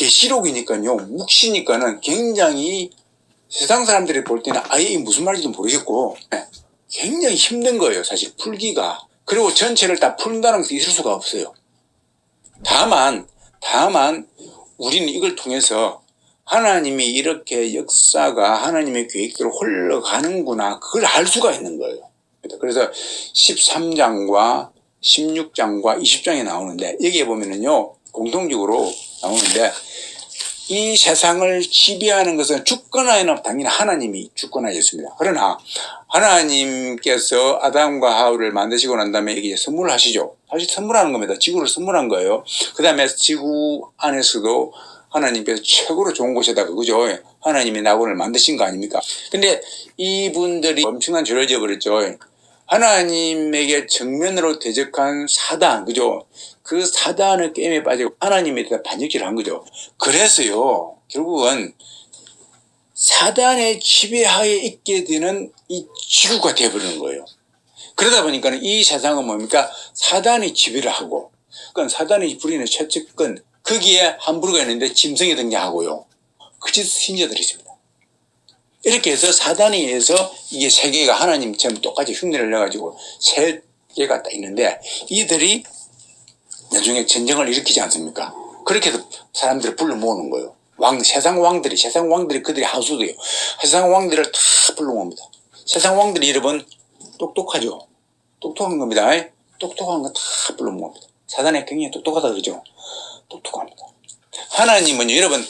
계시록이니까요, 묵시니까는 굉장히 세상 사람들이 볼 때는 아예 이게 무슨 말인지도 모르겠고 굉장히 힘든 거예요, 사실 풀기가. 그리고 전체를 다 푼다는 것이 있을 수가 없어요. 다만 우리는 이걸 통해서 하나님이 이렇게 역사가 하나님의 계획대로 흘러가는구나, 그걸 알 수가 있는 거예요. 그래서 13장과 16장과 20장에 나오는데, 여기에 보면은요 공통적으로 나오는데, 이 세상을 지배하는 것은 주권하에는 당연히 하나님이 주권하셨습니다. 그러나 하나님께서 아담과 하울을 만드시고 난 다음에 여기에 선물을 하시죠. 사실 선물하는 겁니다. 지구를 선물한 거예요. 그 다음에 지구 안에서도 하나님께서 최고로 좋은 곳에다가, 그죠? 하나님이 낙원을 만드신 거 아닙니까? 근데 이분들이 엄청난 죄를 지어버렸죠. 하나님에게 정면으로 대적한 사단, 그죠? 그 사단의 게임에 빠지고 하나님에 대해 반역질을 한 거죠. 그래서요, 결국은 사단의 지배하에 있게 되는 이 지구가 되어버리는 거예요. 그러다 보니까 이 세상은 뭡니까? 사단이 지배를 하고, 그러니까 사단이 부리는 최측근, 거기에 함부로가 있는데 짐승이 등장하고요. 그 짓 신자들이 있습니다. 이렇게 해서 사단에 의해서 이게 세계가 하나님처럼 똑같이 흉내를 내가지고 세계가 딱 있는데, 이들이 나중에 전쟁을 일으키지 않습니까? 그렇게 해서 사람들을 불러 모으는 거예요. 세상 왕들이 그들이 하수도예요. 세상 왕들을 다 불러 모읍니다. 세상 왕들이 여러분 똑똑하죠? 똑똑한 겁니다. 똑똑한 거 다 불러 모읍니다. 사단이 굉장히 똑똑하다 그러죠? 똑똑합니다. 하나님은요, 여러분,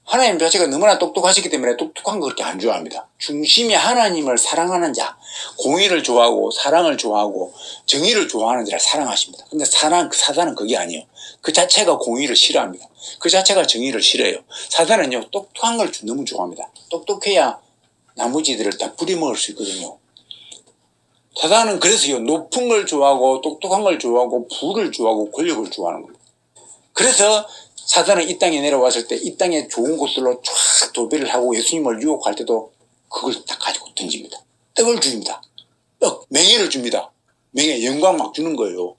하나님 자체가 너무나 똑똑하시기 때문에 똑똑한 거 그렇게 안 좋아합니다. 중심이 하나님을 사랑하는 자, 공의를 좋아하고 사랑을 좋아하고 정의를 좋아하는 자를 사랑하십니다. 근데 사단은 그게 아니에요. 그 자체가 공의를 싫어합니다. 그 자체가 정의를 싫어해요. 사단은요, 똑똑한 걸 너무 좋아합니다. 똑똑해야 나머지들을 다 부려먹을 수 있거든요. 사단은 그래서요, 높은 걸 좋아하고 똑똑한 걸 좋아하고 부를 좋아하고 권력을 좋아하는 겁니다. 그래서 사단은 이 땅에 내려왔을 때 이 땅에 좋은 곳들로 쫙 도배를 하고 예수님을 유혹할 때도 그걸 딱 가지고 던집니다. 떡을 줍니다. 명예를 줍니다. 명예, 영광 막 주는 거예요.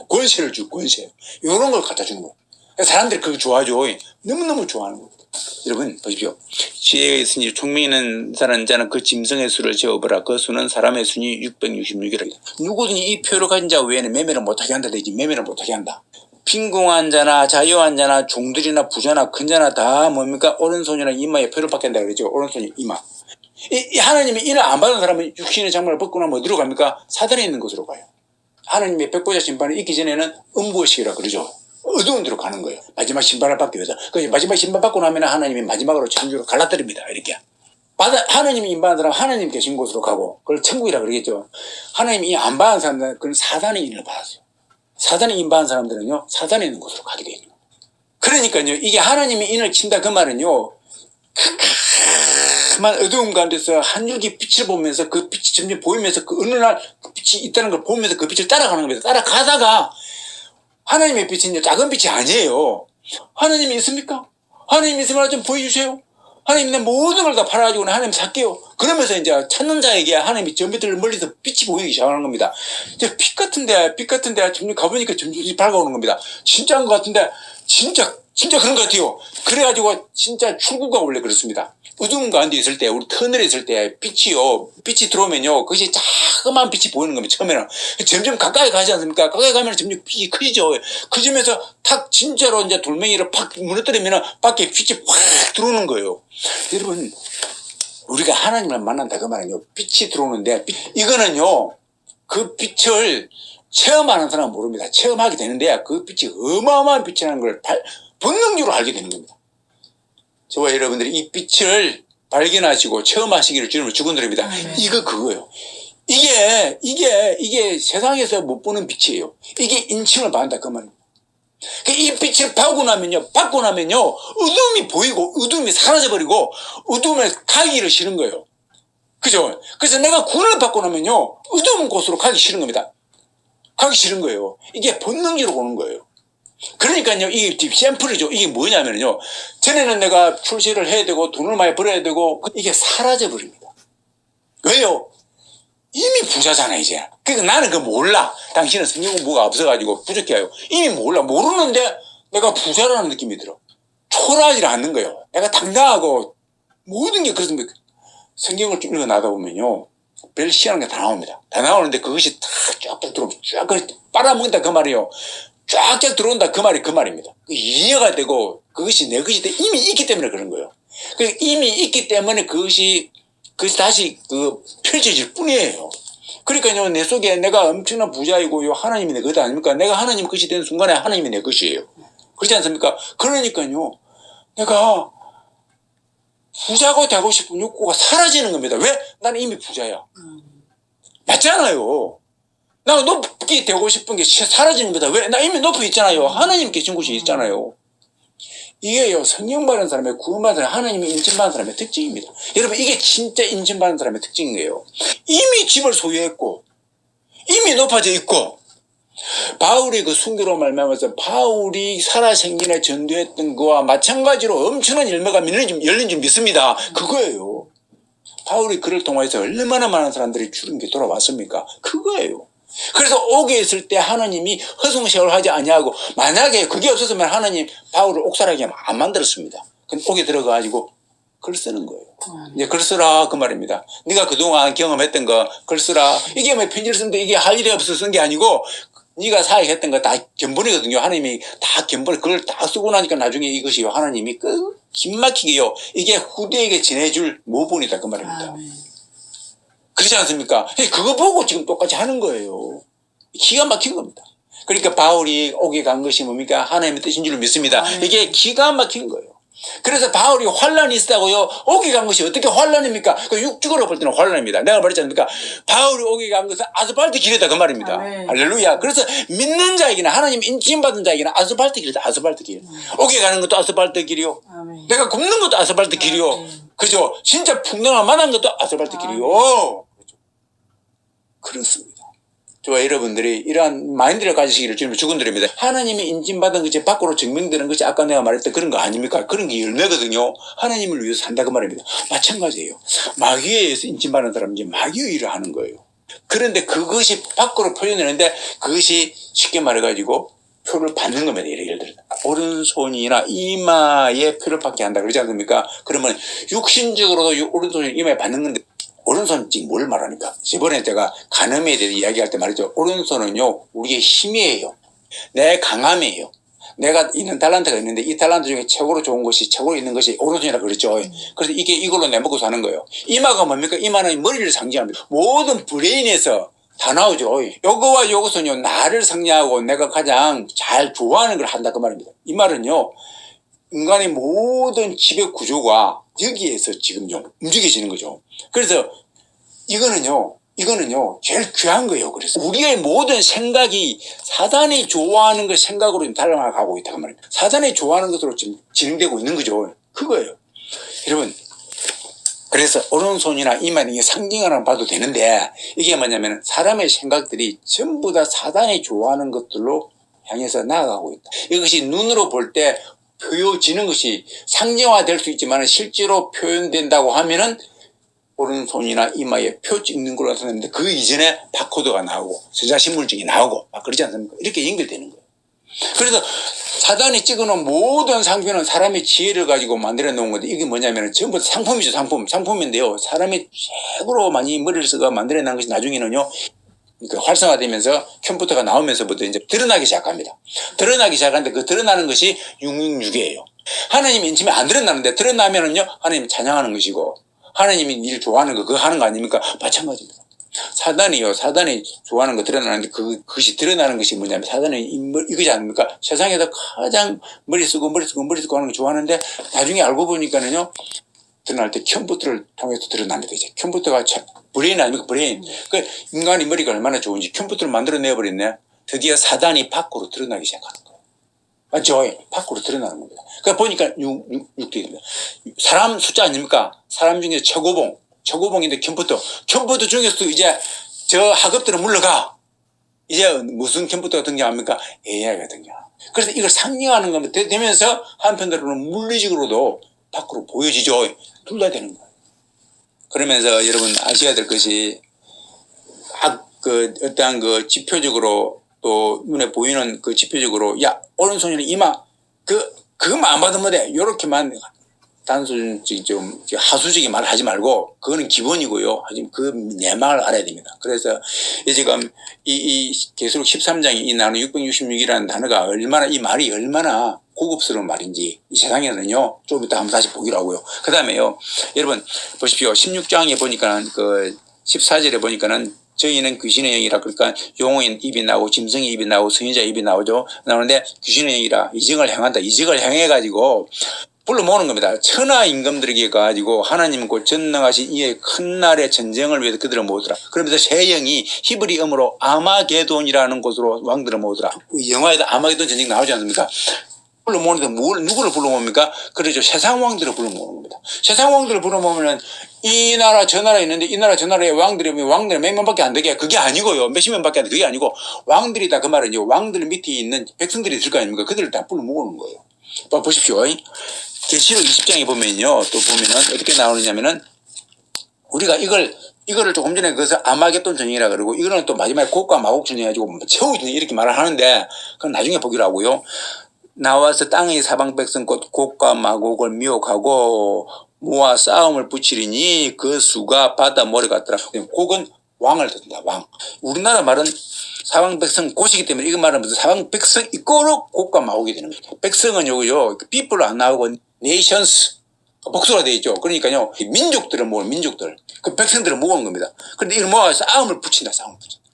권세를 권세. 이런 걸 갖다 주는 거예요. 사람들이 그걸 좋아하죠. 너무너무 좋아하는 겁니다. 여러분 보십시오. 지혜가 있으니 총명이 있는 자는 그 짐승의 수를 재어보라. 그 수는 사람의 수니 666이라. 누구든지 이 표를 가진 자 외에는 매매를 못하게 한다 되지. 매매를 못하게 한다. 빈궁한 자나 자유한 자나 종들이나 부자나 큰 자나 다 뭡니까? 오른손이나 이마에 표를 받겠다 그러죠. 오른손이 이마. 이 하나님이 이를 안 받은 사람은 육신의 장막을 벗고 나면 어디로 갑니까? 사단에 있는 곳으로 가요. 하나님의 백보자 심판이 있기 전에는 음부의식이라 그러죠. 어두운 데로 가는 거예요. 마지막 심판을 받기 위해서. 마지막 심판 받고 나면 하나님이 마지막으로 천주로 갈라뜨립니다. 이렇게. 하나님이 인받은 사람은 하나님 계신 곳으로 가고, 그걸 천국이라 그러겠죠. 하나님이 안 받은 사람들은 그건 사단의 인을 받았어요. 사단이 인받은 사람들은요, 사단에 있는 곳으로 가게 되어 있는 거예요. 그러니까요, 이게 하나님이 인을 친다 그 말은요, 큼큼한 어두운 가운데서 한 줄기 빛을 보면서 그 빛이 점점 보이면서 그 어느 날 그 빛이 있다는 걸 보면서 그 빛을 따라가는 겁니다. 따라가다가 하나님의 빛은 작은 빛이 아니에요. 하나님이 있습니까? 하나님이 있으면 좀 보여주세요. 하나님 내 모든 걸 다 팔아가지고 하나님 살게요. 그러면서 이제 찾는 자에게 하나님이 점비들 멀리서 빛이 보이기 시작하는 겁니다. 이제 빛 같은데 점점 가보니까 점점 밝아오는 겁니다. 진짜인 것 같은데 진짜 그런 것 같아요. 그래가지고 진짜 출구가 원래 그렇습니다. 어두운 가운데 있을 때, 우리 터널에 있을 때 빛이 들어오면요, 그것이 자그마한 빛이 보이는 겁니다. 처음에는. 점점 가까이 가지 않습니까? 가까이 가면 점점 빛이 커지죠. 커지면서 탁 진짜로 이제 돌멩이를 팍 무너뜨리면 밖에 빛이 확 들어오는 거예요. 여러분, 우리가 하나님을 만난다 그 말은요, 빛이 들어오는데, 이거는요, 그 빛을 체험하는 사람은 모릅니다. 체험하게 되는데, 그 빛이 어마어마한 빛이라는 걸 본능적으로 알게 되는 겁니다. 저와 여러분들이 이 빛을 발견하시고 체험하시기를 주님을 축원드립니다. 이거 그거예요. 이게 세상에서 못 보는 빛이에요. 이게 인칭을 받는다 그 말입니다. 이 빛을 받고 나면요, 어둠이 보이고 어둠이 사라져버리고 어둠에 가기를 싫은 거예요. 그죠? 그래서 내가 구원을 받고 나면요, 어두운 곳으로 가기 싫은 겁니다. 가기 싫은 거예요. 이게 본능적으로 오는 거예요. 그러니까요, 이게 샘플이죠. 이게 뭐냐면요, 전에는 내가 출세를 해야 되고 돈을 많이 벌어야 되고, 이게 사라져 버립니다. 왜요? 이미 부자잖아 이제. 그러니까 나는 그거 몰라. 당신은 성경 공부가 없어가지고 부족해요. 이미 몰라. 모르는데 내가 부자라는 느낌이 들어. 초라하지 않는 거예요. 내가 당당하고 모든 게 그렇습니다. 성경을 쭉 읽어나다 보면요. 별 희한한 게 다 나옵니다. 다 나오는데 그것이 다 쫙쫙 들어오면 쫙 빨아먹는다 그 말이에요. 쫙쫙 들어온다 그 말이 그 말입니다. 이해가 되고 그것이 내 것이 이미 있기 때문에 그런 거예요. 이미 있기 때문에 그것이 다시 펼쳐질 뿐이에요. 그러니까요, 내 속에 내가 엄청난 부자이고요, 하나님이 내 것 아닙니까? 내가 하나님 것이 되는 순간에 하나님이 내 것이에요. 그렇지 않습니까? 그러니까요, 내가 부자가 되고 싶은 욕구가 사라지는 겁니다. 왜? 나는 이미 부자야. 맞잖아요. 나 높게 되고 싶은 게 사라지는 겁니다. 왜? 나 이미 높이 있잖아요. 하나님 계신 곳이 있잖아요. 이게요, 성령 받은 사람의 구원받은 사람, 하나님이 인정받은 사람의 특징입니다. 여러분, 이게 진짜 인정받은 사람의 특징인 거예요. 이미 집을 소유했고, 이미 높아져 있고, 바울이 그 순교로 말미암아서 바울이 살아생전에 전도했던 거와 마찬가지로 엄청난 열매가 열린 줄 믿습니다. 그거예요. 바울이 그를 통해서 얼마나 많은 사람들이 주님께 돌아왔습니까? 그거예요. 그래서 옥에 있을 때 하나님이 허송세월 하지 아니하고, 만약에 그게 없었으면 하나님 바울을 옥살하게 안 만들었습니다. 근데 옥에 들어가가지고 글 쓰는 거예요. 이제 글 쓰라 그 말입니다. 네가 그동안 경험했던 거 글 쓰라. 이게 뭐 편지를 쓰는데 이게 할 일이 없어서 쓴 게 아니고 네가 사역했던 거 다 견본이거든요. 하나님이 다 견본, 그걸 다 쓰고 나니까 나중에 이것이요, 하나님이 힘막히게요, 이게 후대에게 전해줄 모본이다 그 말입니다. 그렇지 않습니까? 그거 보고 지금 똑같이 하는 거예요. 기가 막힌 겁니다. 그러니까 바울이 옥에 간 것이 뭡니까? 하나님의 뜻인 줄 믿습니다. 이게 기가 막힌 거예요. 그래서 바울이 환란이 있다고요. 옥에 간 것이 어떻게 환란입니까? 그 육적으로 볼 때는 환란입니다. 내가 말했지 않습니까? 바울이 옥에 간 것은 아스팔트 길이다 그 말입니다. 할렐루야. 그래서 믿는 자에게는, 하나님 인침받은 자에게는 아스팔트 길이다. 아스팔트 길. 옥에 가는 것도 아스팔트 길이요. 내가 굶는 것도 아스팔트 길이요. 그죠? 진짜 풍성한 만한 것도 아스팔트 길이요. 그렇습니다. 저와 여러분들이 이러한 마인드를 가지시기를 주님을 축원드립니다. 하나님이 인침받은 것이 밖으로 증명되는 것이 아까 내가 말했던 그런 거 아닙니까? 그런 게 열매거든요. 하나님을 위해서 산다 그 말입니다. 마찬가지예요. 마귀에 의해서 인침받은 사람은 이제 마귀의 일을 하는 거예요. 그런데 그것이 밖으로 표현되는데 그것이 쉽게 말해가지고 표를 받는 겁니다. 예를 들어서 오른손이나 이마에 표를 받게 한다 그러지 않습니까? 그러면 육신적으로도 오른손이 이마에 받는 건데, 오른손 지금 뭘 말하니까, 이번에 제가 간음에 대해서 이야기할 때 말이죠. 오른손은요, 우리의 힘이에요. 내 강함이에요. 내가 있는 탤런트가 있는데 이 탤런트 중에 최고로 좋은 것이, 최고로 있는 것이 오른손이라 그랬죠. 그래서 이걸로 내 먹고 사는 거예요. 이마가 뭡니까? 이마는 머리를 상징합니다. 모든 브레인에서 다 나오죠. 요거와 요것은요, 나를 상징하고 내가 가장 잘 좋아하는 걸 한다 그 말입니다. 이 말은요, 인간의 모든 지배 구조가 여기에서 지금 좀 움직여지는 거죠. 그래서 이거는요 제일 귀한 거예요. 그래서 우리의 모든 생각이 사단이 좋아하는 것 생각으로 달려가고 있다고 말입니다. 사단이 좋아하는 것으로 지금 진행되고 있는 거죠. 그거예요. 여러분, 그래서 오른손이나 이마는 이게 상징하는 봐도 되는데, 이게 뭐냐면 사람의 생각들이 전부 다 사단이 좋아하는 것들로 향해서 나아가고 있다. 이것이 눈으로 볼 때 보여지는 것이 상징화될 수 있지만 실제로 표현된다고 하면은 오른손이나 이마에 표 찍는 걸로 나타나는데, 그 이전에 바코드가 나오고 전자신문증이 나오고 막 그러지 않습니까? 이렇게 연결되는 거예요. 그래서 사단이 찍어놓은 모든 상표는 사람의 지혜를 가지고 만들어 놓은 건데, 이게 뭐냐면 전부 상품이죠. 상품인데요, 사람이 최고로 많이 머리를 쓰고 만들어 놓은 것이 나중에는요, 활성화되면서 컴퓨터가 나오면서부터 이제 드러나기 시작합니다. 드러나기 시작하는데 그 드러나는 것이 666이에요. 하나님 인침이 안 드러나는데, 드러나면은요, 하나님 찬양하는 것이고, 하나님이 일 좋아하는 거, 그거 하는 거 아닙니까? 마찬가지입니다. 사단이 좋아하는 거 드러나는데, 그것이 드러나는 것이 뭐냐면, 사단이 이거지 않습니까? 세상에서 가장 머리 쓰고 하는 거 좋아하는데, 나중에 알고 보니까는요, 드러날 때 컴퓨터를 통해서 드러납니다. 이제 컴퓨터가 브레인 아닙니까? 브레인. 그 인간이 머리가 얼마나 좋은지 컴퓨터를 만들어내버렸네. 드디어 사단이 밖으로 드러나기 시작하는 거예요. 맞죠? 밖으로 드러나는 겁니다. 그러니까 보니까 6대입니다. 사람 숫자 아닙니까? 사람 중에 최고봉인데 컴퓨터 중에서도 이제 저 학업들은 물러가. 이제 무슨 컴퓨터가 등장합니까? AI가 등장. 그래서 이걸 상징하는 겁니다. 되면서 한편으로는 물리적으로도 밖으로 보여지죠. 둘 다 되는 거예요. 그러면서 여러분 아셔야 될 것이, 어떠한 지표적으로 또 눈에 보이는 지표적으로, 야, 오른손이나 이마 그것만 안 받으면 돼. 요렇게만 단순 좀 하수적인 말을 하지 말고 그거는 기본이고요. 하지만 그 내막을 알아야 됩니다. 그래서 지금 이 계시록 13장이 이 나누 666이라는 단어가 얼마나 이 말이 얼마나 고급스러운 말인지 이 세상에는요. 좀 이따 한번 다시 보기로 하고요. 그 다음에요. 여러분 보십시오. 16장에 보니까 그 14절에 보니까는 저희는 귀신의 영이라 그러니까 용어인 입이 나오고 짐승의 입이 나오고 선지자 입이 나오죠. 나오는데 귀신의 영이라 이적을 행한다. 이적을 행해가지고 불러 모으는 겁니다. 천하 임금들에게 가지고 하나님 곧 전능하신 이의 큰 날의 전쟁을 위해서 그들을 모으더라. 그러면서 새 영이 히브리 음으로 아마게돈이라는 곳으로 왕들을 모으더라. 영화에도 아마게돈 전쟁 나오지 않습니까? 불러 모으는데 누구를 불러 모읍니까? 그러죠. 세상 왕들을 불러 모으는 겁니다. 세상 왕들을 불러 모으면 이 나라 저 나라 있는데 이 나라 저 나라에 왕들이 몇 명밖에 안 되게 그게 아니고요. 몇십 명밖에 안 돼. 그게 아니고 왕들이다 그 말은요. 왕들 밑에 있는 백성들이 있을 거 아닙니까? 그들을 다 불러 모으는 거예요. 보십시오. 계시록 20장에 보면요. 또 보면은 어떻게 나오느냐면은 우리가 이거를 조금 전에 그것을 아마겟돈 전쟁이라 그러고 이거는 또 마지막에 곡과 마곡 전쟁해가지고 최후 전쟁 이렇게 말을 하는데 그건 나중에 보기로 하고요. 나와서 땅의 사방 백성 곧 곡과 마곡을 미혹하고 모아 싸움을 붙이리니 그 수가 바다 모래 같더라. 곡은 왕을 뜻한다. 왕. 우리나라 말은 사방 백성 곳이기 때문에 이거 말하면서 사방 백성 이꼬로 곡과 마곡이 되는 거죠. 백성은 요거요. people로 안 나오고 nations 복수가 되어 있죠. 그러니까요. 민족들을 모으는 민족들. 그 백성들을 모으는 겁니다. 그런데 이걸 모아서 싸움을 붙인다. 싸움을 붙인다.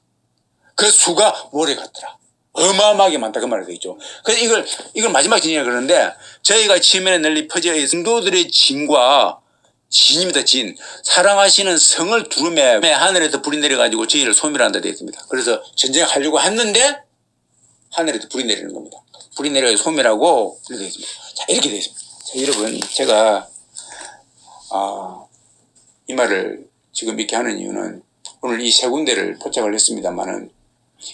그 수가 모래 같더라. 어마어마하게 많다. 그 말이 되어 있죠. 그래서 이걸 마지막 진이라 그러는데 저희가 지면에 널리 퍼져 있는 성도들의 진과 진입니다. 진. 사랑하시는 성을 두루매 하늘에서 불이 내려가지고 저희를 소멸한다 되어 있습니다. 그래서 전쟁하려고 했는데 하늘에서 불이 내리는 겁니다. 불이 내려서 소멸하고 이렇게 되어 있습니다. 자, 이렇게 되어 있습니다. 자, 여러분 제가 이 말을 지금 이렇게 하는 이유는 오늘 이 세 군데를 포착을 했습니다만은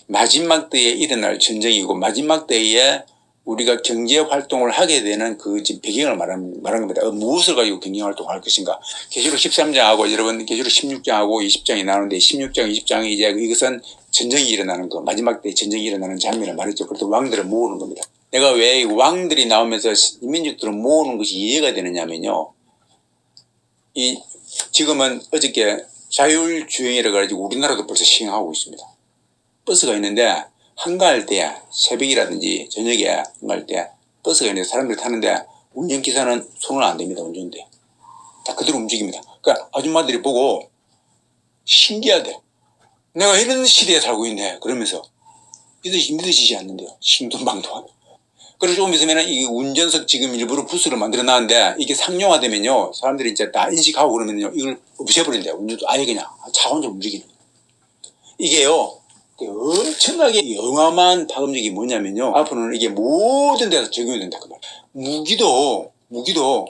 마지막 때에 일어날 전쟁이고 마지막 때에 우리가 경제 활동을 하게 되는 그 지금 배경을 말한 겁니다. 무엇을 가지고 경제 활동을 할 것인가. 계시록 13장하고 여러분 계시록 16장하고 20장이 나오는데 16장, 20장이 이제 이것은 전쟁이 일어나는 거 마지막 때 전쟁이 일어나는 장면을 말했죠. 그래서 왕들을 모으는 겁니다. 내가 왜 왕들이 나오면서 민족들을 모으는 것이 이해가 되느냐면요. 지금은 어저께 자율주행이라 가지고 우리나라도 벌써 시행하고 있습니다. 버스가 있는데 한가할 때 새벽이라든지 저녁에 한가할 때 버스가 있는데 사람들이 타는데 운전기사는 손을 안 댑니다. 운전대 다 그대로 움직입니다. 그러니까 아줌마들이 보고 신기하대. 내가 이런 시대에 살고 있네. 그러면서 믿으시지 않는데요. 신동방도. 그리고 조금 있으면 이 운전석 지금 일부러 부스를 만들어 놨는데 이게 상용화되면요. 사람들이 이제 다 인식하고 그러면요. 이걸 없애버린대요. 운전도 아예 그냥 차 혼자 움직이는. 이게요. 엄청나게 영험한 파급력이 뭐냐면요. 앞으로는 이게 모든 데서 적용이 된다. 그 말. 무기도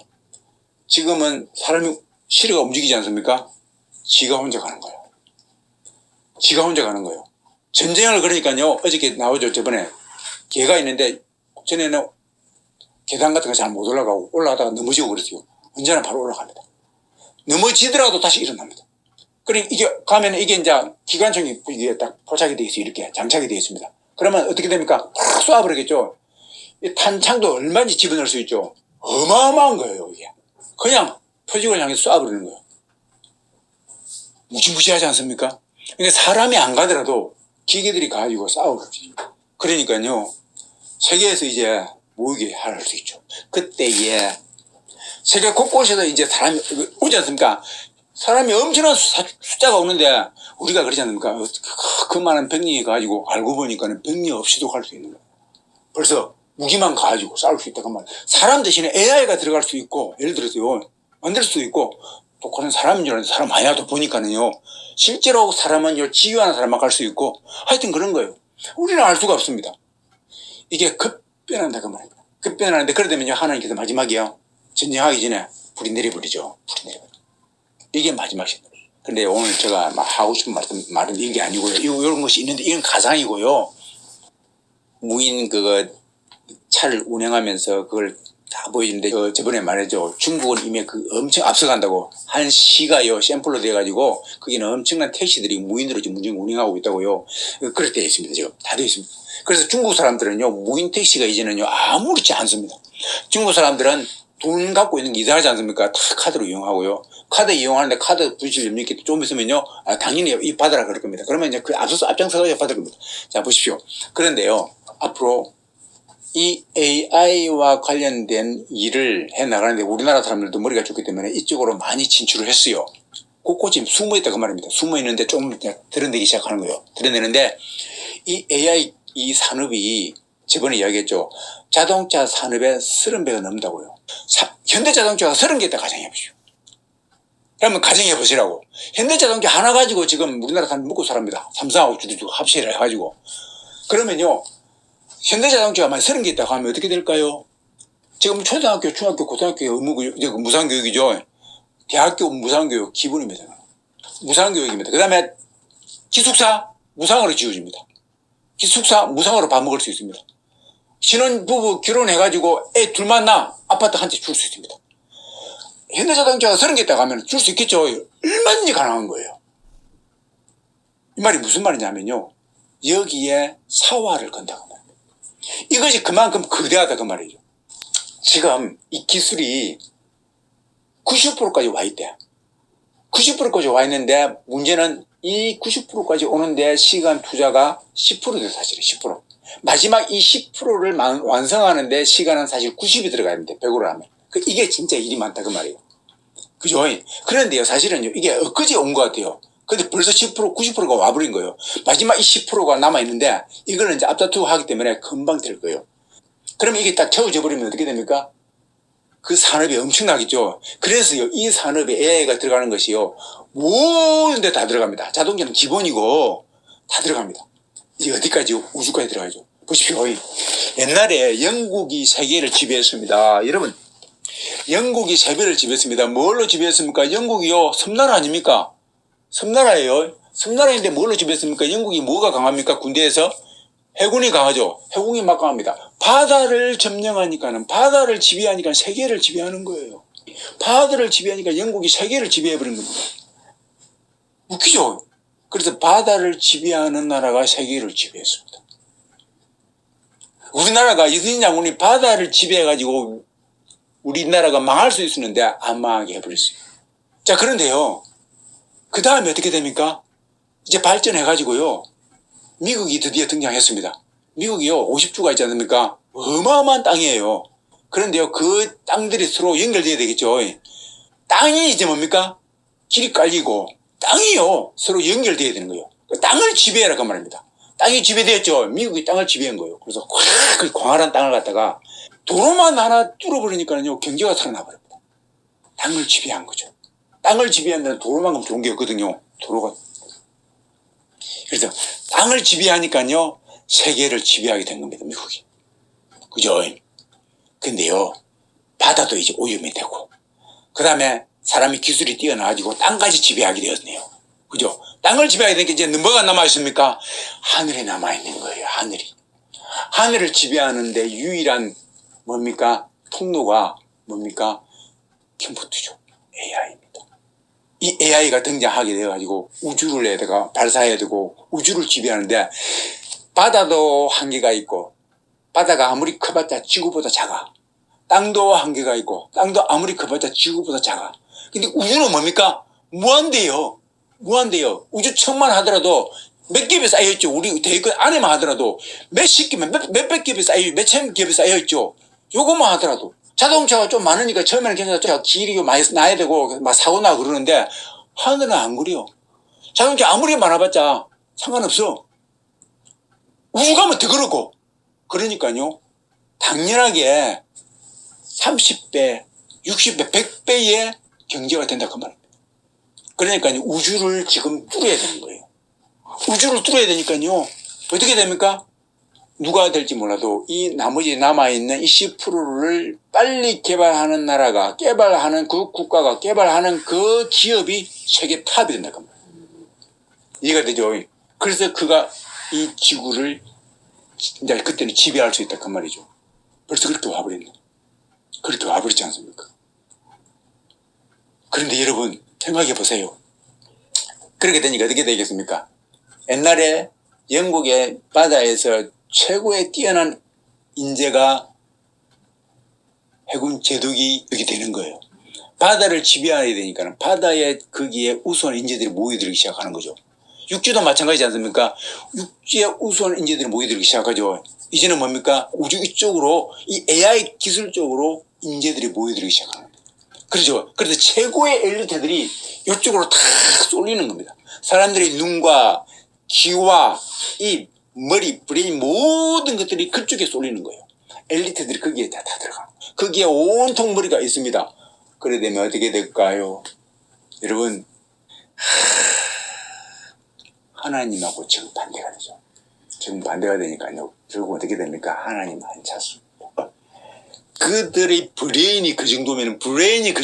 지금은 사람이 시르가 움직이지 않습니까? 지가 혼자 가는 거예요. 지가 혼자 가는 거예요. 전쟁을 그러니까요. 어저께 나오죠. 저번에 개가 있는데 전에는 계단 같은 거 잘 못 올라가고 올라가다가 넘어지고 그랬어요. 언제나 바로 올라갑니다. 넘어지더라도 다시 일어납니다. 그리고 이게 가면 이게 이제 기관총이 이게 딱 포착이 되어 있어요. 이렇게 장착이 되어 있습니다. 그러면 어떻게 됩니까? 탁 쏴버리겠죠. 이 탄창도 얼마든지 집어넣을 수 있죠. 어마어마한 거예요, 이게. 그냥 표적을 향해서 쏴버리는 거예요. 무시무시하지 않습니까? 근데 사람이 안 가더라도 기계들이 가지고 싸우거든요. 그러니까요, 세계에서 이제 모이게 할 수 있죠. 그때에 세계 곳곳에서 이제 사람이 오지 않습니까? 사람이 엄청난 숫자가 오는데 우리가 그러지 않습니까? 그 많은 병력이 가지고 알고 보니까는 병력 없이도 갈 수 있는 거예요. 벌써 무기만 가지고 싸울 수 있다. 그 말. 사람 대신에 AI가 들어갈 수 있고 예를 들어서요. 만들 수도 있고 또 그런 사람인 줄 알았는데 사람 아니야도 보니까는요. 실제로 사람은 지휘하는 사람만 갈 수 있고 하여튼 그런 거예요. 우리는 알 수가 없습니다. 이게 급변한다 그 말입니다. 급변하는데 그러다면요 하나님께서 마지막이요. 전쟁하기 전에 불이 내려버리죠. 불이 내려버리죠. 이게 마지막 신호예요. 근데 오늘 제가 막 하고 싶은 말은 이게 아니고요. 이런 것이 있는데 이건 가상이고요. 무인 그거 차를 운행하면서 그걸 다 보여주는데 저번에 말했죠. 중국은 이미 그 엄청 앞서간다고 한 시가요 샘플로 돼가지고 거기는 엄청난 택시들이 무인으로 지금 운행하고 있다고요. 그렇게 되어 있습니다. 지금 다 되어 있습니다. 그래서 중국 사람들은요, 무인 택시가 이제는요, 아무렇지 않습니다. 중국 사람들은 돈 갖고 있는 게 이상하지 않습니까? 다 카드로 이용하고요. 카드 이용하는데 카드 부실 염려있기 좀 있으면요, 당연히 이 받아라 그럴 겁니다. 그러면 이제 그 앞장서서 받을 겁니다. 자, 보십시오. 그런데요, 앞으로 이 AI와 관련된 일을 해 나가는데 우리나라 사람들도 머리가 좋기 때문에 이쪽으로 많이 진출을 했어요. 곳곳이 숨어 있다 그 말입니다. 숨어 있는데 좀 드러내기 시작하는 거예요. 드러내는데 이 AI 이 산업이 저번에 이야기했죠. 자동차 산업에 30배가 넘는다고요. 현대자동차가 30개 있다 가정해 보시오. 그러면 가정해 보시라고. 현대자동차 하나 가지고 지금 우리나라 사람 먹고 살합니다. 삼성하고 주도 합체를 해가지고. 그러면요, 현대자동차가 만약 30개 있다고 하면 어떻게 될까요? 지금 초등학교, 중학교, 고등학교 무상교육이죠. 대학교 무상교육 기본입니다. 무상교육입니다. 그 다음에 기숙사 무상으로 지어집니다. 기숙사 무상으로 밥 먹을 수 있습니다. 신혼부부 결혼해가지고 애 둘만 낳아 아파트 한 채 줄 수 있습니다. 현대자동차가 30개 있다고 하면 줄 수 있겠죠. 얼마든지 가능한 거예요. 이 말이 무슨 말이냐면요, 여기에 사활을 건다고 말입니다. 이것이 그만큼 거대하다 그 말이죠. 지금 이 기술이 90%까지 와 있대. 90%까지 와 있는데 문제는 이 90%까지 오는데 시간 투자가 10%돼 사실은 10%. 마지막 이 10%를 완성하는데 시간은 사실 90이 들어가야 되는데 100으로 하면. 이게 진짜 일이 많다 그 말이에요. 그죠? 그런데요, 사실은요, 이게 엊그제 온 것 같아요. 근데 벌써 10%, 90%가 와버린 거예요. 마지막 이 10%가 남아있는데 이거는 이제 앞다투고 하기 때문에 금방 될 거예요. 그러면 이게 딱 채워져 버리면 어떻게 됩니까? 그 산업이 엄청나겠죠. 그래서요, 이 산업에 AI가 들어가는 것이요, 모든 데 다 들어갑니다. 자동차는 기본이고 다 들어갑니다. 이제 어디까지? 우주까지 들어가죠. 보십시오. 옛날에 영국이 세계를 지배했습니다. 여러분, 영국이 세계를 지배했습니다. 뭘로 지배했습니까? 영국이요, 섬나라 아닙니까? 섬나라예요. 섬나라인데 뭘로 지배했습니까? 영국이 뭐가 강합니까? 군대에서? 해군이 강하죠. 해군이 막 강합니다. 바다를 점령하니까는, 바다를 지배하니까 세계를 지배하는 거예요. 바다를 지배하니까 영국이 세계를 지배해버린 겁니다. 웃기죠? 그래서 바다를 지배하는 나라가 세계를 지배했습니다. 우리나라가 이순신 장군이 바다를 지배해가지고 우리나라가 망할 수 있었는데 안 망하게 해버렸어요. 자, 그런데요, 그 다음에 어떻게 됩니까? 이제 발전해가지고요, 미국이 드디어 등장했습니다. 미국이요, 50주가 있지 않습니까? 어마어마한 땅이에요. 그런데요, 그 땅들이 서로 연결돼야 되겠죠. 땅이 이제 뭡니까? 길이 깔리고 땅이요, 서로 연결돼야 되는 거예요. 땅을 지배해라 그 말입니다. 땅이 지배되었죠. 미국이 땅을 지배한 거예요. 그래서 그 광활한 땅을 갖다가 도로만 하나 뚫어버리니까요, 경제가 살아나버립니다. 땅을 지배한 거죠. 땅을 지배한 데는 도로만큼 좋은 게 없거든요. 도로가. 그래서 땅을 지배하니까요, 세계를 지배하게 된 겁니다, 미국이. 그죠? 근데요, 바다도 이제 오염이 되고, 그 다음에 사람이 기술이 뛰어나가지고 땅까지 지배하게 되었네요. 그죠? 땅을 지배하게 되니까 이제 뭐가 남아있습니까? 하늘이 남아있는 거예요, 하늘이. 하늘을 지배하는데 유일한 뭡니까? 통로가 뭡니까? 컴퓨터죠. AI입니다. 이 AI가 등장하게 돼가지고 우주를 내다가 발사해야 되고 우주를 지배하는데, 바다도 한계가 있고, 바다가 아무리 커봤자 지구보다 작아. 땅도 한계가 있고, 땅도 아무리 커봤자 지구보다 작아. 근데 우주는 뭡니까? 무한대요. 무한대요. 우주 천만 하더라도 몇 겹이 쌓여있죠. 우리 대기권 안에만 하더라도 몇십 겹, 몇백 겹이 쌓여, 몇천 겹이 쌓여있죠. 요것만 하더라도. 자동차가 좀 많으니까 처음에는 괜찮았죠. 길이 많이 나야 되고 막 사고 나고 그러는데, 하늘은 안 그래요. 자동차 아무리 많아봤자 상관없어. 우주 가면 더 그렇고. 그러니까요, 당연하게 30배, 60배, 100배의 경제가 된다 그 말입니다. 그러니까 우주를 지금 뚫어야 되는 거예요. 우주를 뚫어야 되니까요, 어떻게 됩니까? 누가 될지 몰라도 이 나머지 남아있는 이 10%를 빨리 개발하는 나라가, 개발하는 그 국가가, 개발하는 그 기업이 세계 탑이 된다 그 말이에요. 이해가 되죠? 그래서 그가 이 지구를 이제 그때는 지배할 수 있다 그 말이죠. 벌써 그렇게 와버렸네. 그렇게 와버렸지 않습니까? 그런데 여러분 생각해 보세요. 그렇게 되니까 어떻게 되겠습니까? 옛날에 영국의 바다에서 최고의 뛰어난 인재가 해군 제독이 이렇게 되는 거예요. 바다를 지배해야 되니까 바다에 거기에 우수한 인재들이 모여들기 시작하는 거죠. 육지도 마찬가지지 않습니까? 육지에 우수한 인재들이 모여들기 시작하죠. 이제는 뭡니까? 우주 이쪽으로 이 AI 기술 쪽으로 인재들이 모여들기 시작하는 겁니다. 그렇죠. 그래서 최고의 엘리트들이 이쪽으로 다 쏠리는 겁니다. 사람들의 눈과 귀와 이 머리, 브레인 모든 것들이 그쪽에 쏠리는 거예요. 엘리트들이 거기에 다 들어가는 거예요. 거기에 온통 머리가 있습니다. 그래 되면 어떻게 될까요? 여러분, 하나님하고 정반대가 되죠. 정반대가 되니까요. 결국 어떻게 됩니까? 하나님 한 차수. 그들의 브레인이 그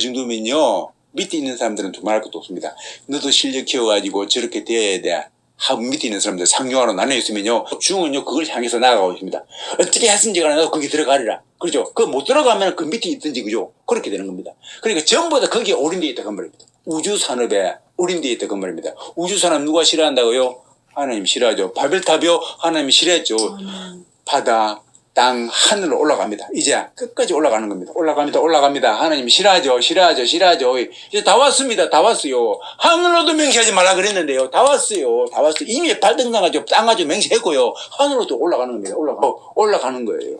정도면요. 밑에 있는 사람들은 두말할 것도 없습니다. 너도 실력 키워가지고 저렇게 돼야 돼. 하고 밑에 있는 사람들 상용화로 나눠 있으면요. 중은요, 그걸 향해서 나아가고 있습니다. 어떻게 했은지 간에 나도 거기 들어가리라. 그렇죠? 그거 못 들어가면 그 밑에 있든지, 그죠? 그렇게 되는 겁니다. 그러니까 전부 다 거기에 올인되어 있다, 그 말입니다. 우주산업에 올인되어 있다, 그 말입니다. 우주산업 누가 싫어한다고요? 하나님 싫어하죠. 바벨탑이요? 하나님이 싫어했죠. 바다, 땅, 하늘로 올라갑니다. 이제 끝까지 올라가는 겁니다. 올라갑니다. 하나님이 싫어하죠. 이제 다 왔습니다. 다 왔어요. 하늘로도 맹세하지 말라 그랬는데요. 다 왔어요. 이미 8등 가지고 땅 가지고 맹세했고요. 하늘로도 올라가는 겁니다. 올라가는 거예요.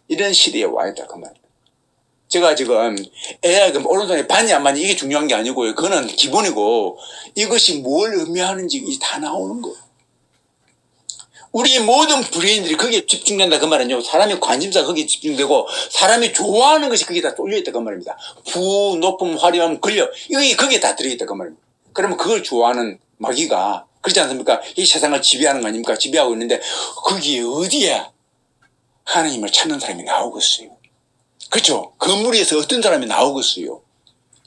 이런 시대에 와 있다, 그 말입니다. 제가 지금 AI 오른손에 반이 안 맞니 이게 중요한 게 아니고요. 그거는 기본이고 이것이 뭘 의미하는지 다 나오는 거예요. 우리 모든 브레인들이 거기에 집중된다 그 말은요. 사람의 관심사가 거기에 집중되고 사람이 좋아하는 것이 거기에 다 쏠려있다 그 말입니다. 부, 높음, 화려함, 권력 이게 거기에 다 들어있다 그 말입니다. 그러면 그걸 좋아하는 마귀가 그렇지 않습니까? 이 세상을 지배하는 거 아닙니까? 지배하고 있는데 거기에 어디에 하나님을 찾는 사람이 나오겠어요. 그렇죠? 건물에서 어떤 사람이 나오겠어요.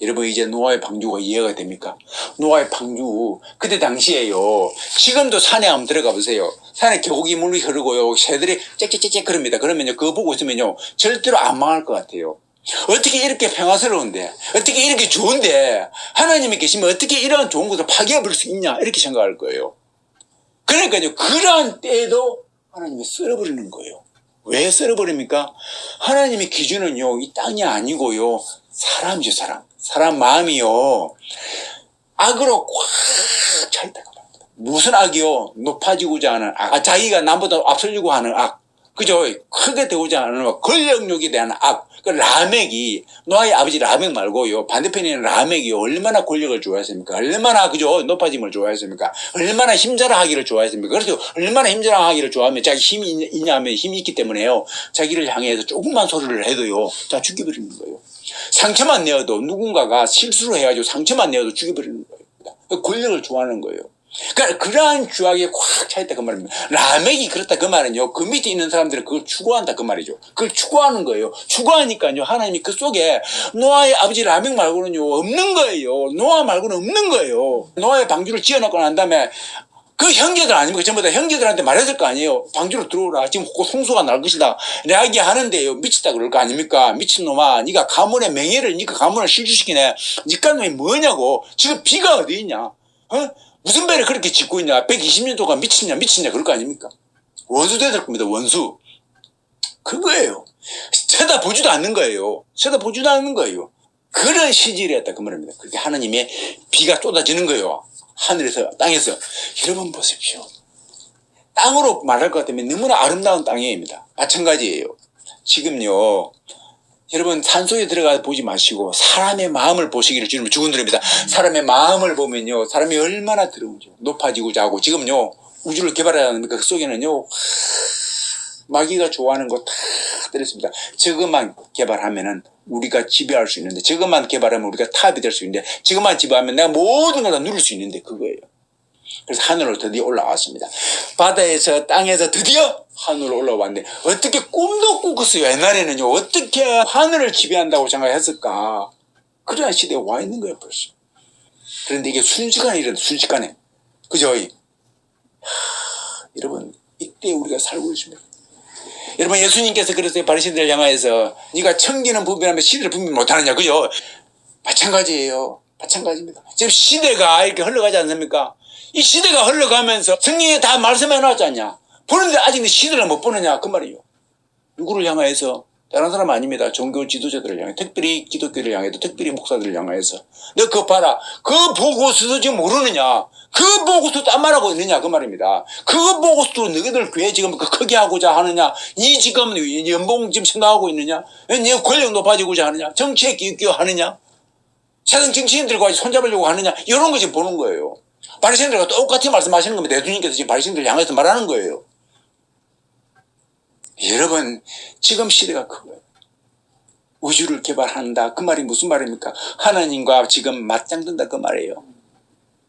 여러분 이제 노아의 방주가 이해가 됩니까? 노아의 방주 그때 당시에요. 지금도 산에 한번 들어가 보세요. 산에 계곡이 물이 흐르고요. 새들이 짹짹짹짹 그럽니다. 그러면요 그거 보고 있으면요 절대로 안 망할 것 같아요. 어떻게 이렇게 평화스러운데 어떻게 이렇게 좋은데 하나님이 계시면 어떻게 이런 좋은 것을 파괴해버릴 수 있냐 이렇게 생각할 거예요. 그러니까요 그러한 때에도 하나님이 쓸어버리는 거예요. 왜 쓸어버립니까? 하나님의 기준은요 이 땅이 아니고요 사람이죠. 사람 마음이요 악으로 꽉 차있다고 합니다. 무슨 악이요? 높아지고자 하는 악, 자기가 남보다 앞서려고 하는 악, 그죠? 크게 되고자 하는 악, 권력욕에 대한 악. 그 라멕이 노아의 아버지 라멕 말고요 반대편에 있는 라멕이요 얼마나 권력을 좋아했습니까? 얼마나 그죠 높아짐을 좋아했습니까? 얼마나 힘자랑하기를 좋아했습니까? 그래서 얼마나 힘자랑하기를 좋아하면 자기 힘이 있냐면 힘이 있기 때문에요 자기를 향해서 조금만 소리를 해도요 다 죽여버리는 거예요. 상처만 내어도 누군가가 실수로 해가지고 상처만 내어도 죽여버리는 거예요. 권력을 좋아하는 거예요. 그러니까 그러한 죄악에 꽉 차있다 그 말입니다. 라멕이 그렇다 그 말은요 그 밑에 있는 사람들은 그걸 추구한다 그 말이죠. 그걸 추구하는 거예요. 추구하니까요 하나님이 그 속에 노아의 아버지 라멕 말고는요 없는 거예요. 노아 말고는 없는 거예요. 노아의 방주를 지어놓고 난 다음에 그 형제들 아닙니까? 전부 다 형제들한테 말했을 거 아니에요. 방주로 들어오라. 지금 곧 홍수가 날 것이다. 내가 하는데요. 미쳤다 그럴 거 아닙니까? 미친놈아. 네가 가문의 명예를 네가 가문을 실추시키네. 네 가문이 뭐냐고. 지금 비가 어디 있냐? 어? 무슨 배를 그렇게 짓고 있냐? 120년 동안 미쳤냐 그럴 거 아닙니까? 원수 되될 겁니다. 원수. 그거예요. 쳐다보지도 않는 거예요. 그런 시절이었다 그 말입니다. 그게 하나님의 비가 쏟아지는 거예요. 하늘에서 땅에서. 여러분 보십시오. 땅으로 말할 것 같으면 너무나 아름다운 땅입니다. 마찬가지예요. 지금요 여러분 산속에 들어가 보지 마시고 사람의 마음을 보시기를 주님은 축원드립니다. 사람의 마음을 보면요 사람이 얼마나 더러운지 높아지고자 하고 지금요 우주를 개발하는 그 속에는요 마귀가 좋아하는 거 다 들었습니다. 저것만 개발하면은 우리가 지배할 수 있는데 저것만 개발하면 우리가 탑이 될 수 있는데 저것만 지배하면 내가 모든 걸 다 누릴 수 있는데 그거예요. 그래서 하늘로 드디어 올라왔습니다. 바다에서 땅에서 드디어 하늘로 올라왔는데 어떻게 꿈도 꾸겠어요. 옛날에는요 어떻게 하늘을 지배한다고 생각했을까. 그런 시대에 와 있는 거예요 벌써. 그런데 이게 순식간에 이런 순식간에 그죠? 여러분 이때 우리가 살고 있습니다. 여러분 예수님께서 그랬어요. 바리새인들을 향하여서 네가 청기는 분별하면 시대를 분별 못하느냐 그죠? 마찬가지예요. 마찬가지입니다. 지금 시대가 이렇게 흘러가지 않습니까? 이 시대가 흘러가면서 성경에 다 말씀해 놨지 않냐? 보는데 아직 시대를 못 보느냐 그 말이에요. 누구를 향하여서? 다른 사람 아닙니다. 종교 지도자들을 향해, 특별히 기독교를 향해도, 특별히 목사들을 향하여서. 너 그거 봐라. 그 보고서도 지금 모르느냐? 그 보고서도 딴 말하고 있느냐 그 말입니다. 그 보고서도 너희들 왜 지금 크게 하고자 하느냐? 니 지금 연봉 지금 생각하고 있느냐? 니 권력 높아지고자 하느냐? 정치에 기여하느냐? 세상 정치인들과 손잡으려고 하느냐? 이런 거 지금 보는 거예요. 바리새인들과 똑같이 말씀하시는 겁니다. 예수님께서 지금 바리새인들 향해서 말하는 거예요. 여러분, 지금 시대가 그거예요. 우주를 개발한다. 그 말이 무슨 말입니까? 하나님과 지금 맞짱든다 그 말이에요.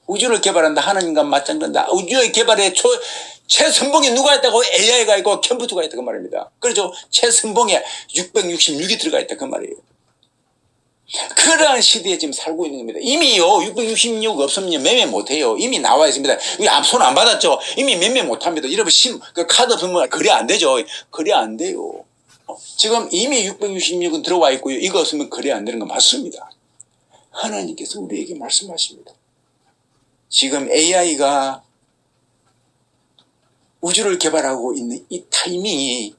우주를 개발한다. 하나님과 맞짱든다. 우주의 개발에 최선봉에 누가 했다고? AI가 있고 컴퓨터가 있다 그 말입니다. 그렇죠? 최선봉에 666이 들어가 있다 그 말이에요. 그러한 시대에 지금 살고 있는 겁니다. 이미요 666 없으면 매매 못해요. 이미 나와 있습니다. 손 안 받았죠. 이미 매매 못합니다. 여러분 그 카드 없으면 거래 안 되죠. 거래 안 돼요. 지금 이미 666은 들어와 있고요. 이거 없으면 거래 안 되는 건 맞습니다. 하나님께서 우리에게 말씀하십니다. 지금 AI가 우주를 개발하고 있는 이 타이밍이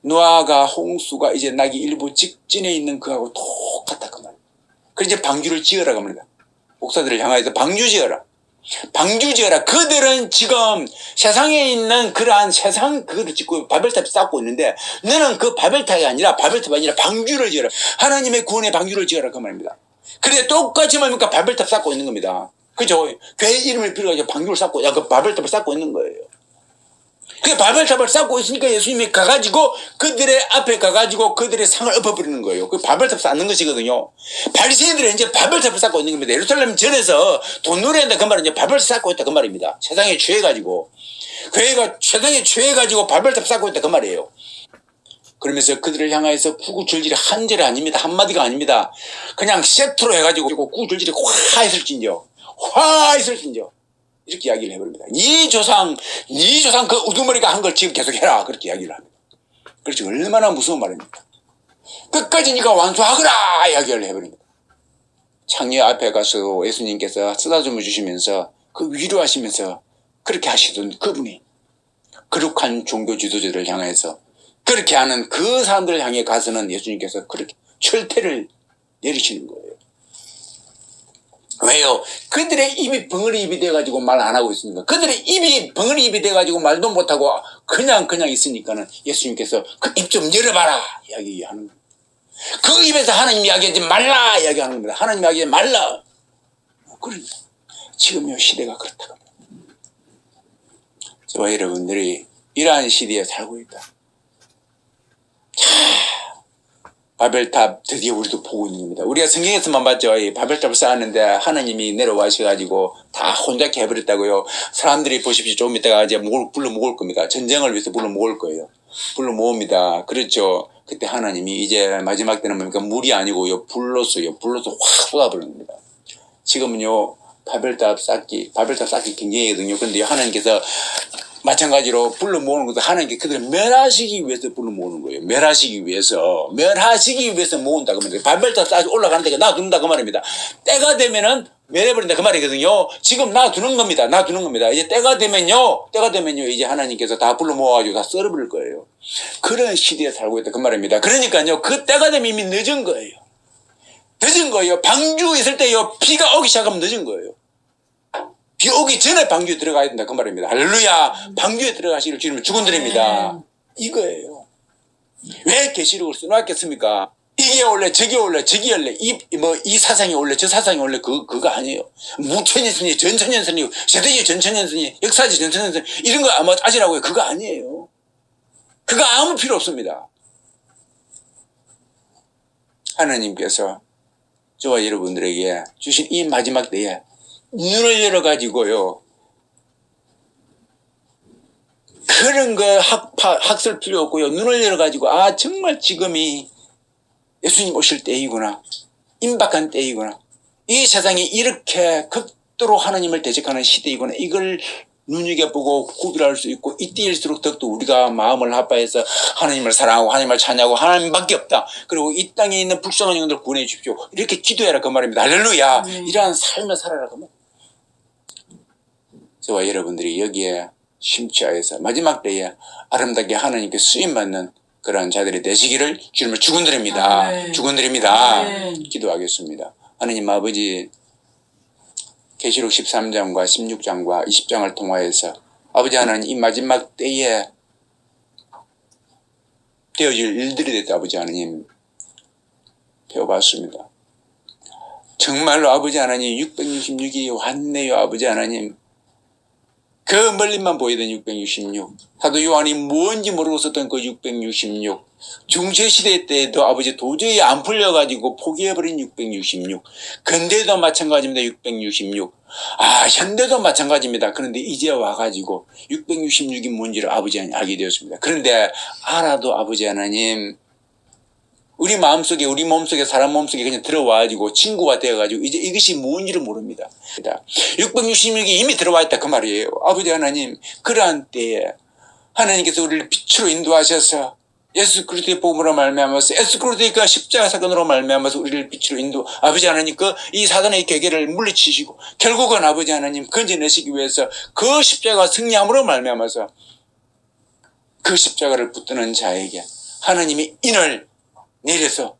노아가 홍수가 이제 나기 일부 직전에 있는 그하고 똑같다 그 말이에요. 그래서 이제 방주를 지어라 그 말입니다. 목사들을 향하여서 방주 지어라. 방주 지어라. 그들은 지금 세상에 있는 그러한 세상 그거를 짓고 바벨탑 쌓고 있는데 너는 그 바벨탑이 아니라 방주를 지어라. 하나님의 구원의 방주를 지어라 그 말입니다. 그래 똑같이 뭡니까? 바벨탑 쌓고 있는 겁니다. 그죠? 교회 이름을 빌어가지고 방주를 쌓고 그 바벨탑을 쌓고 있는 거예요. 그 바벨탑을 쌓고 있으니까 예수님이 가가지고 그들의 앞에 가가지고 그들의 상을 엎어버리는 거예요. 그 바벨탑 쌓는 것이거든요. 바리새인들은 이제 바벨탑을 쌓고 있는 겁니다. 예루살렘 전에서 돈 노래한다 그 말은 이제 바벨탑 쌓고 있다 그 말입니다. 세상에 취해가지고 교회가 세상에 취해가지고 바벨탑 쌓고 있다 그 말이에요. 그러면서 그들을 향하여서 구구절절이 한 절이 아닙니다. 한마디가 아닙니다. 그냥 세트로 해가지고 구구절절이 화 있을진저 이렇게 이야기를 해버립니다. 네 조상 그 우두머리가 한 걸 지금 계속해라 그렇게 이야기를 합니다. 그렇지 얼마나 무서운 말입니까? 끝까지 네가 완수하거라 이야기를 해버립니다. 창녀 앞에 가서 예수님께서 쓰다듬어 주시면서 그 위로하시면서 그렇게 하시던 그분이 거룩한 종교 지도자들을 향해서 그렇게 하는 그 사람들을 향해 가서는 예수님께서 그렇게 철퇴를 내리시는 거예요. 왜요? 그들의 입이 벙어리 입이 돼가지고 말 안 하고 있으니까. 그들의 입이 벙어리 입이 돼가지고 말도 못하고 그냥 있으니까는 예수님께서 그 입 좀 열어봐라 이야기하는 거예요. 그 입에서 하나님 이야기하지 말라 이야기하는 겁니다. 하나님 이야기하지 말라. 그러니까 지금 이 시대가 그렇다고 합니다. 저와 여러분들이 이러한 시대에 살고 있다. 바벨탑 드디어 우리도 보고 있는 겁니다. 우리가 성경에서만 봤죠. 이 바벨탑을 쌓았는데 하나님이 내려와셔가지고 다 혼잡게 해버렸다고요. 사람들이 보십시오. 조금 이따가 이제 불러 모을 겁니다. 전쟁을 위해서 불러 모을 거예요. 불러 모읍니다. 그렇죠. 그때 하나님이 이제 마지막 때는 뭡니까? 물이 아니고요. 불로서 확 쏟아버리는 겁니다. 지금은요. 바벨탑 쌓기 굉장히거든요. 그런데 하나님께서 마찬가지로 불러 모으는 것도 하나님께 그들을 멸하시기 위해서 불러 모으는 거예요. 멸하시기 위해서 모은다 그 말이에요. 바벨탑 쌓아서 올라가는 데가 놔둔다 그 말입니다. 때가 되면은 멸해버린다 그 말이거든요. 지금 놔두는 겁니다. 이제 때가 되면요 이제 하나님께서 다 불러 모아가지고 다 썰어버릴 거예요. 그런 시대에 살고 있다 그 말입니다. 그러니까요 그 때가 되면 이미 늦은 거예요. 방주 있을 때요 비가 오기 시작하면 늦은 거예요. 비 오기 전에 방주에 들어가야 된다 그 말입니다. 할렐루야. 방주에 들어가시기를 주님을 축원드립니다. 이거예요. 왜 계시록을 써놨겠습니까? 이게 원래 저게 원래 이 사상이 원래 저 사상이 원래 그거 아니에요. 무천년선이 전천년선이 세대지 전천년선이 역사지 전천년선 이런 거 아마 따지라고요. 그거 아니에요. 그거 아무 필요 없습니다. 하나님께서 저와 여러분들에게 주신 이 마지막 때에 눈을 열어가지고요. 그런 거 학설 필요 없고요. 눈을 열어가지고 정말 지금이 예수님 오실 때이구나. 임박한 때이구나. 이 세상이 이렇게 극도로 하나님을 대적하는 시대이구나. 이걸 눈여겨보고 구별할 수 있고 이때일수록 더욱더 우리가 마음을 합하여서 하나님을 사랑하고 하나님을 찬양하고 하나님밖에 없다. 그리고 이 땅에 있는 불쌍한 영혼들 구원해 주십시오. 이렇게 기도해라 그 말입니다. 할렐루야. 이러한 삶을 살아라 그 말. 저와 여러분들이 여기에 심취하여서 마지막 때에 아름답게 하나님께 쓰임받는 그러한 자들이 되시기를 주님을 축원드립니다. 아멘. 축원드립니다. 아멘. 기도하겠습니다. 하나님 아버지, 계시록 13장과 16장과 20장을 통하여서 아버지 하나님 이 마지막 때에 되어질 일들이 됐다 아버지 하나님 배워봤습니다. 정말로 아버지 하나님 666이 왔네요 아버지 하나님. 그 멀리만 보이던 666, 사도 요한이 뭔지 모르고 썼던 그 666, 중세시대 때도 아버지 도저히 안 풀려가지고 포기해버린 666, 근대도 마찬가지입니다. 666, 현대도 마찬가지입니다. 그런데 이제 와가지고 666이 뭔지를 아버지 하나님 알게 되었습니다. 그런데 알아도 아버지 하나님 우리 마음속에, 우리 몸속에, 사람 몸속에 그냥 들어와가지고 친구가 되어가지고 이제 이것이 뭔지를 모릅니다. 666이 이미 들어와 있다 그 말이에요. 아버지 하나님, 그러한 때에 하나님께서 우리를 빛으로 인도하셔서 예수 그리스도의 복음으로 말미암아서 예수 그리스도의 그 십자가 사건으로 말미암아서 우리를 빛으로 인도, 아버지 하나님 이 사단의 계계를 물리치시고 결국은 아버지 하나님 건져내시기 위해서 그 십자가 승리함으로 말미암아서 그 십자가를 붙드는 자에게 하나님이 인을 내려서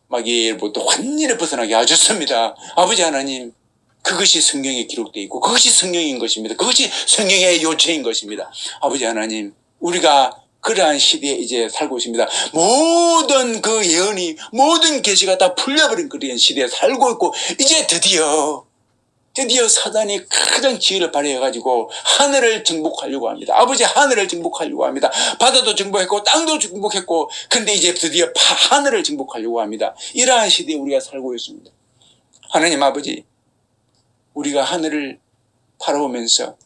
마귀로부터 완전히 벗어나게 하셨습니다. 아버지 하나님, 그것이 성경에 기록되어 있고 그것이 성경인 것입니다. 그것이 성경의 요체인 것입니다. 아버지 하나님, 우리가 그러한 시대에 이제 살고 있습니다. 모든 그 예언이, 모든 계시가 다 풀려버린 그런 시대에 살고 있고 이제 드디어 사단이 가장 지혜를 발휘해가지고 하늘을 정복하려고 합니다. 아버지, 하늘을 정복하려고 합니다. 바다도 정복했고 땅도 정복했고, 근데 이제 드디어 하늘을 정복하려고 합니다. 이러한 시대에 우리가 살고 있습니다. 하나님 아버지, 우리가 하늘을 바라보면서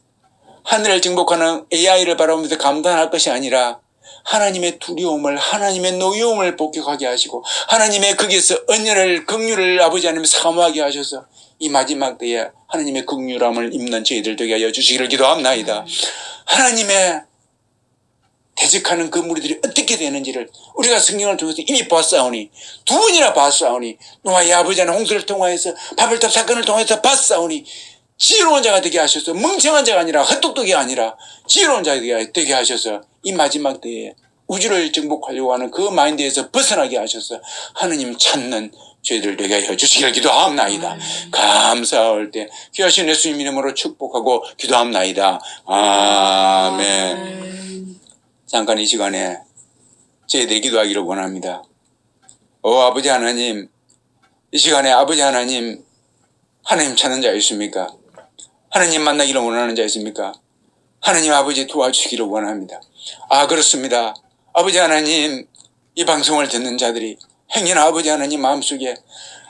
하늘을 정복하는 AI를 바라보면서 감탄할 것이 아니라 하나님의 두려움을, 하나님의 노여움을 복격하게 하시고 하나님의 거기에서 은혜를, 긍휼을 아버지 하나님 사모하게 하셔서 이 마지막 때에 하나님의 긍휼함을 입는 저희들 되게 하여 주시기를 기도합나이다. 하나님의 대적하는 그 무리들이 어떻게 되는지를 우리가 성경을 통해서 이미 봤사오니, 두 번이나 봤사오니, 노아의 아버지 하나님 홍수를 통하여서 바벨탑 사건을 통해서 봤사오니, 지혜로운 자가 되게 하셔서, 멍청한 자가 아니라 헛똑똑이 아니라 지혜로운 자가 되게 하셔서 이 마지막 때에 우주를 정복하려고 하는 그 마인드에서 벗어나게 하셔서 하나님 찾는 저희들 되게 하여 주시기를 기도합나이다. 감사할 때 귀하신 예수님 이름으로 축복하고 기도합나이다. 아멘. 잠깐 이 시간에 저희들이 기도하기를 원합니다. 아버지 하나님, 이 시간에 아버지 하나님 찾는 자 있습니까? 하나님 만나기를 원하는 자 있습니까? 하나님 아버지 도와주시기를 원합니다. 그렇습니다. 아버지 하나님, 이 방송을 듣는 자들이 행여나 아버지 하나님 마음속에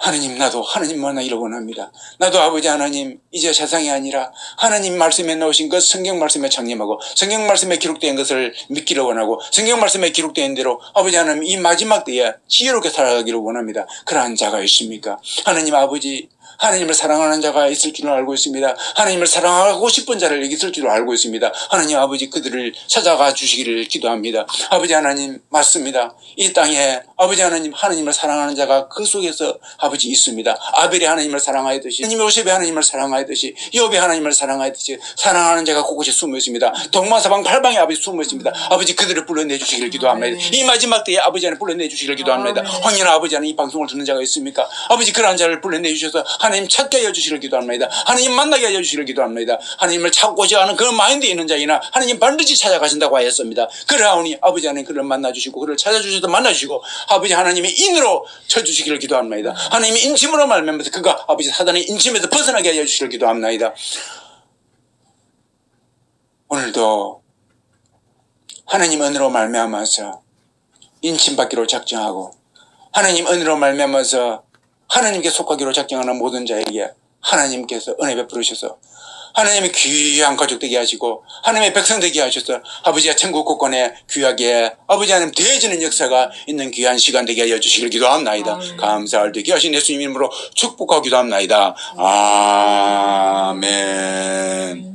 하나님, 나도 하나님 만나기를 원합니다. 나도 아버지 하나님 이제 세상이 아니라 하나님 말씀에 나오신 것 성경 말씀에 창념하고 성경 말씀에 기록된 것을 믿기를 원하고 성경 말씀에 기록된 대로 아버지 하나님 이 마지막 때에 지혜롭게 살아가기를 원합니다. 그러한 자가 있습니까? 하나님 아버지, 하나님을 사랑하는 자가 있을 줄을 알고 있습니다. 하나님을 사랑하고 싶은 자를 있을 줄을 알고 있습니다. 하나님 아버지, 그들을 찾아가 주시기를 기도합니다. 아버지 하나님, 맞습니다. 이 땅에 아버지 하나님, 하나님을 사랑하는 자가 그 속에서 아버지 있습니다. 아벨이 하나님을 사랑하였듯이, 하나님 요셉이 하나님을 사랑하였듯이, 욥이 하나님을 사랑하였듯이 사랑하는 자가 곳곳에 숨어 있습니다. 동방사방 팔방에 아버지 숨어 있습니다. 아버지, 그들을 불러내 주시기를 기도합니다. 이 마지막 때에 아버지 하나님 불러내 주시기를 기도합니다. 황연아 아버지 하나님, 이 방송을 듣는 자가 있습니까? 아버지, 그러한 자를 불러내 주셔서 하나님 찾게 하여 주시기를 기도합니다. 하나님 만나게 하여 주시기를 기도합니다. 하나님을 찾고자 하는 그 마인드에 있는 자이나 하나님 반드시 찾아가신다고 하였습니다. 그러하오니 아버지 하나님 그를 만나주시고 그를 찾아주셔서 만나주시고 아버지 하나님의 인으로 쳐주시기를 기도합니다. 하나님의 인침으로 말미암아서 그가 아버지 사단의 인침에서 벗어나게 하여 주시기를 기도합니다. 오늘도 하나님 은혜로 말미암아서 인침받기로 작정하고 하나님 은혜로 말미암아서 하나님께 속하기로 작정하는 모든 자에게 하나님께서 은혜 베풀으셔서 하나님의 귀한 가족 되게 하시고 하나님의 백성 되게 하셔서 아버지가 천국 곳곳에 귀하게 아버지 하나님 대해지는 역사가 있는 귀한 시간 되게 하여 주시기를 기도합나이다. 감사할 때 귀하신 예수님 이름으로 축복하고 기도합나이다. 아멘.